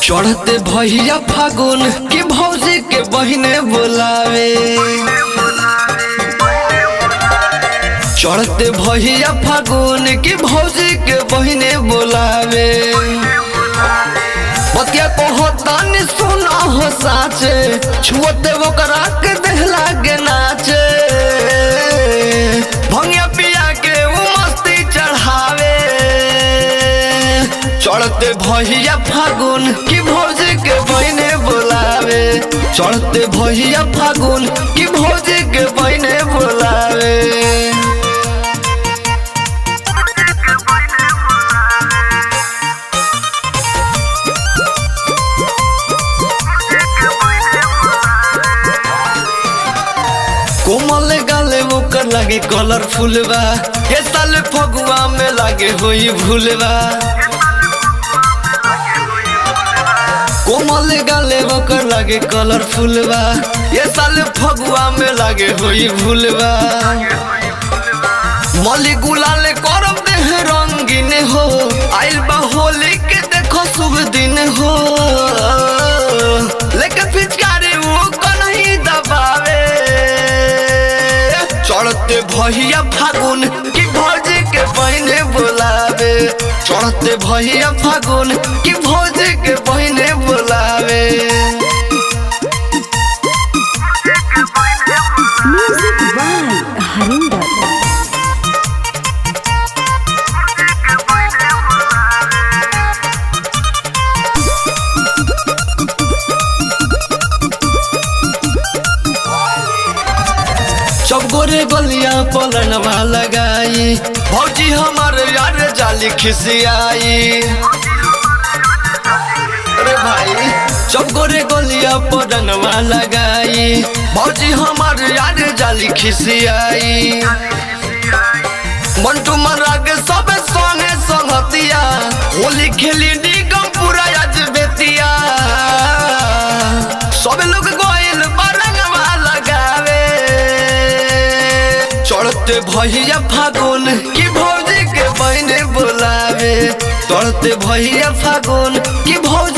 चढ़ते भैया फागुन की भौजी के बहिने बुलावे। चढ़ते भैया फागुन की भौजी के बहिने बुलावे। बतिया को होतानी सुना हो साचे, छुअते वो करा के देहला के नाचे। भंगिया पिया के वो मस्ती चढ़ावे। चढ़ते भैया फागुन की भौजी के बहिने बुलावे। चढ़ते भैया फागुन की भौजी के बहिने बुलावे। कोमल गाले ओकर लागे कलरफुल बा, ये साल फगुआ में लागे होई भूलबा। कोमल गाले ओकर लागे कलरफुल बा, ये साल फगुआ में लागे होई भूलबा। मली गुलाल करब देह रंगीन हो, आइल बा होली के देखो शुभ दिन हो। लेके पिचकारी वो कन्हई दबावे। चढ़ते भैया फागुन की भौजी के बहिने बुलावे। चढ़ते भैया फागुन की भौजी के बहिने बुलावे। Music by Harinder. सब गोरे गलिया पलनवा लगाई, भौजी हमारे यार जाली खिसियाई। अरे भाई सब गोरे गलिया पलनवा लगाई, भौजी हमारे यार जाली खिसियाई। मंटू मरा के सब संगे संगतिया, होली खेली निगम पूरा आज बेतिया। सब लोग गोइल बरंगवा लगावे। चढ़ते भैया फागुन की भौजी के बहिने बुलावे। चढ़ते भैया फागुन की भौजी